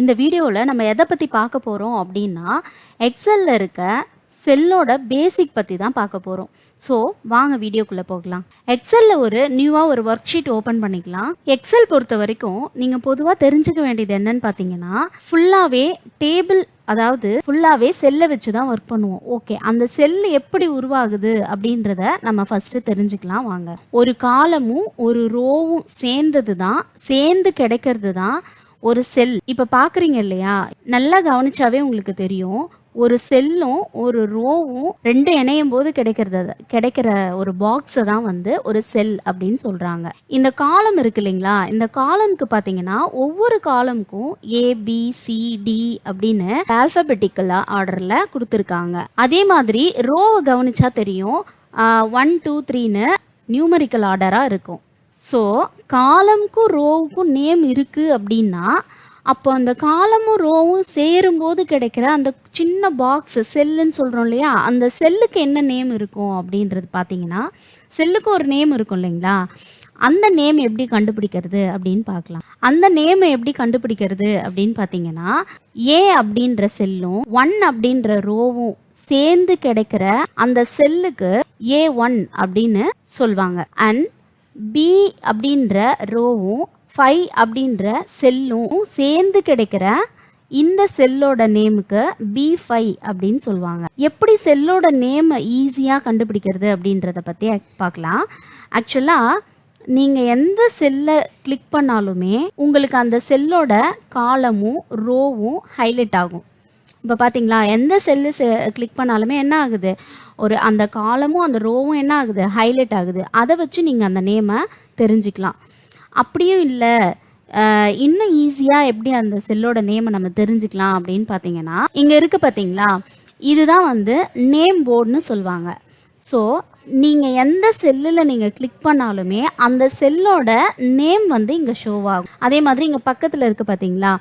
இந்த வீடியோவில் நம்ம எதை பற்றி பார்க்க போகிறோம் அப்படின்னா எக்ஸலில் இருக்க செல்லோட பேசிக் பற்றி தான் பார்க்க போகிறோம். ஸோ வாங்க வீடியோக்குள்ளே போகலாம். எக்ஸலில் ஒரு நியூவாக ஒரு ஒர்க் ஷீட் ஓப்பன் பண்ணிக்கலாம். எக்ஸல் பொறுத்த வரைக்கும் நீங்கள் பொதுவாக தெரிஞ்சுக்க வேண்டியது என்னன்னு பார்த்தீங்கன்னா ஃபுல்லாகவே டேபிள், அதாவது ஃபுல்லாகவே செல்லை வச்சு தான் ஒர்க் பண்ணுவோம். ஓகே, அந்த செல் எப்படி உருவாகுது அப்படின்றத நம்ம ஃபஸ்ட்டு தெரிஞ்சுக்கலாம் வாங்க. ஒரு காலமும் ஒரு ரோவும் சேர்ந்து கிடைக்கிறது தான் ஒரு செல். இப்போ பார்க்குறீங்க இல்லையா, நல்லா கவனிச்சாவே உங்களுக்கு தெரியும். ஒரு செல்லும் ஒரு ரோவும் ரெண்டு இணையும் போது கிடைக்கிற ஒரு பாக்ஸை தான் வந்து ஒரு செல் அப்படின்னு சொல்கிறாங்க. இந்த காலம் இருக்கு இல்லைங்களா, இந்த காலம்க்கு பார்த்தீங்கன்னா ஒவ்வொரு காலமுக்கும் ABCD அப்படின்னு ஆல்ஃபபெட்டிக்கல் ஆர்டரில் கொடுத்துருக்காங்க. அதே மாதிரி ரோவை கவனிச்சா தெரியும், 1 2 3ன்னு நியூமரிக்கல் ஆர்டராக இருக்கும். ஸோ காலமுக்கும் ரோவுக்கும் நேம் இருக்குது அப்படின்னா அப்போ அந்த காலமும் ரோவும் சேரும்போது கிடைக்கிற அந்த சின்ன பாக்ஸ் செல்லுன்னு சொல்கிறோம் இல்லையா, அந்த செல்லுக்கு என்ன நேம் இருக்கும் அப்படின்றது பார்த்தீங்கன்னா செல்லுக்கு ஒரு நேம் இருக்கும் இல்லைங்களா, அந்த நேம் எப்படி கண்டுபிடிக்கிறது அப்படின்னு பார்க்கலாம். அந்த நேமை எப்படி கண்டுபிடிக்கிறது அப்படின்னு பார்த்தீங்கன்னா A அப்படின்ற செல்லும் 1 அப்படின்ற ரோவும் சேர்ந்து கிடைக்கிற அந்த செல்லுக்கு A1 அப்படின்னு சொல்லுவாங்க. அண்ட் B அப்படின்ற ரோவும் 5 அப்படின்ற செல்லும் சேர்ந்து கிடைக்கிற இந்த செல்லோட நேமுக்கு B5 அப்படின்னு சொல்லுவாங்க. எப்படி செல்லோட நேமை ஈஸியாக கண்டுபிடிக்கிறது அப்படின்றத பற்றி பார்க்கலாம். ஆக்சுவலாக நீங்கள் எந்த செல்லை கிளிக் பண்ணாலுமே உங்களுக்கு அந்த செல்லோட காலமும் ரோவும் ஹைலைட் ஆகும். இப்போ பார்த்தீங்களா, எந்த செல்லு கிளிக் பண்ணாலுமே என்ன ஆகுது, ஒரு அந்த காலமும் அந்த ரோவும் என்ன ஆகுது, ஹைலைட் ஆகுது. அதை வச்சு நீங்கள் அந்த நேமை தெரிஞ்சுக்கலாம். அப்படியும் இல்லை, இன்னும் ஈஸியாக எப்படி அந்த செல்லோட நேமை நம்ம தெரிஞ்சுக்கலாம் அப்படின்னு பார்த்தீங்கன்னா இங்கே இருக்குது பார்த்தீங்களா, இதுதான் வந்து நேம் போர்டுன்னு சொல்லுவாங்க. ஸோ நீங்கள் எந்த செல்லில் நீங்கள் கிளிக் பண்ணாலுமே அந்த செல்லோட நேம் வந்து இங்கே ஷோ ஆகும். அதே மாதிரி இங்கே பக்கத்தில் இருக்குது பார்த்தீங்களா,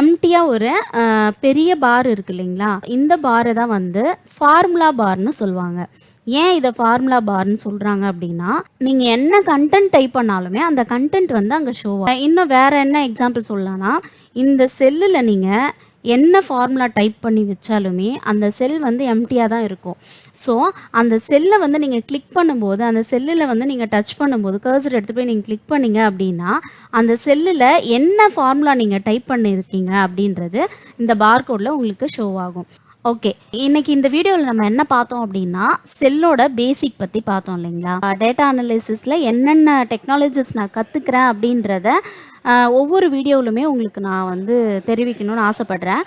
எம்டியாக ஒரு பெரிய பார் இருக்குது இல்லைங்களா, இந்த பாரை தான் வந்து ஃபார்முலா பார்னு சொல்லுவாங்க. ஏன் இதை ஃபார்முலா பார்னு சொல்கிறாங்க அப்படின்னா நீங்கள் என்ன கண்டென்ட் டைப் பண்ணாலுமே அந்த கண்டென்ட் வந்து அங்கே ஷோ ஆகும். இன்னும் வேறு என்ன எக்ஸாம்பிள் சொல்லலாம்னா, இந்த செல்லில் நீங்கள் என்ன ஃபார்முலா டைப் பண்ணி வச்சாலுமே அந்த செல் வந்து எம்டியாக தான் இருக்கும். ஸோ அந்த செல்லை வந்து நீங்கள் கிளிக் பண்ணும்போது, அந்த செல்லில் வந்து நீங்கள் டச் பண்ணும்போது, கர்சர் எடுத்து போய் நீங்கள் கிளிக் பண்ணிங்க அப்படின்னா அந்த செல்லில் என்ன ஃபார்முலா நீங்கள் டைப் பண்ணியிருக்கீங்க அப்படின்றது இந்த பார்கோடில் உங்களுக்கு ஷோ ஆகும். ஓகே, இன்னைக்கு இந்த வீடியோவில் நம்ம என்ன பார்த்தோம் அப்படின்னா செல்லோட பேசிக் பற்றி பார்த்தோம் இல்லைங்களா. டேட்டா அனலிசிஸில் என்னென்ன டெக்னாலஜிஸ் நான் கற்றுக்கிறேன் அப்படின்றத ஒவ்வொரு வீடியோவிலுமே உங்களுக்கு நான் வந்து தெரிவிக்கணும்னு ஆசைப்பட்றேன்.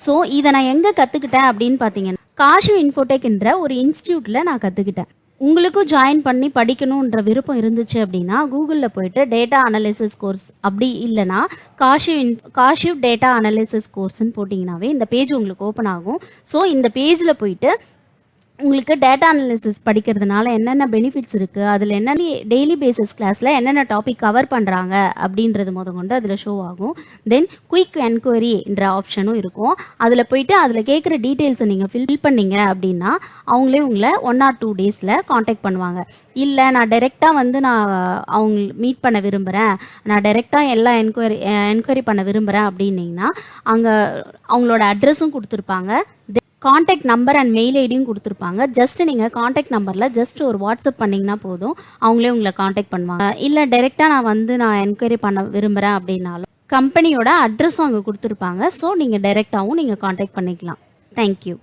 ஸோ இதை நான் எங்கே கற்றுக்கிட்டேன் அப்படின்னு பார்த்தீங்கன்னா காஷு இன்ஃபோடெக்ன்ற ஒரு இன்ஸ்டியூட்டில் நான் கற்றுக்கிட்டேன். உங்களுக்கும் ஜாயின் பண்ணி படிக்கணுன்ற விருப்பம் இருந்துச்சு அப்படின்னா கூகுளில் போயிட்டு டேட்டா அனலிசிஸ் கோர்ஸ், அப்படி இல்லைனா காஷு டேட்டா அனலிசிஸ் கோர்ஸ்ன்னு போட்டிங்கனாவே இந்த பேஜ் உங்களுக்கு ஓப்பன் ஆகும். ஸோ இந்த பேஜில் போயிட்டு உங்களுக்கு டேட்டா அனலிசிஸ் படிக்கிறதுனால என்னென்ன பெனிஃபிட்ஸ் இருக்குது, அதில் என்னென்ன டெய்லி பேசிஸ் கிளாஸில் என்னென்ன டாபிக் கவர் பண்ணுறாங்க அப்படின்றது கொண்டு அதில் ஷோ ஆகும். தென் குயிக் என்கொயரின்ற ஆப்ஷனும் இருக்கும். அதில் போயிட்டு அதில் கேட்குற டீட்டெயில்ஸை நீங்கள் ஃபில் பண்ணிங்க அப்படின்னா அவங்களே உங்களை 1 or 2 டேஸில் காண்டாக்ட் பண்ணுவாங்க. இல்லை நான் டைரெக்டாக வந்து நான் அவங்க மீட் பண்ண விரும்புகிறேன், நான் டைரெக்டாக எல்லா என்கொயரி பண்ண விரும்புகிறேன் அப்படின்னிங்கன்னா அங்கே அவங்களோட அட்ரஸும் கொடுத்துருப்பாங்க, காண்டாக்ட் நம்பர் அண்ட் மெயில் ஐடியும் கொடுத்துருப்பாங்க. ஜஸ்ட் நீங்கள் காண்டாக்ட் நம்பரில் ஜஸ்ட் ஒரு வாட்ஸ்அப் பண்ணிங்கன்னா போதும், அவங்களே உங்களை காண்டாக்ட் பண்ணுவாங்க. இல்லை டைரெக்டாக நான் என்கொயரி பண்ண விரும்புகிறேன் அப்படின்னாலும் கம்பெனியோட அட்ரஸும் அங்கே கொடுத்துருப்பாங்க. ஸோ நீங்கள் டைரெக்டாகவும் நீங்கள் காண்டாக்ட் பண்ணிக்கலாம். தேங்க்யூ.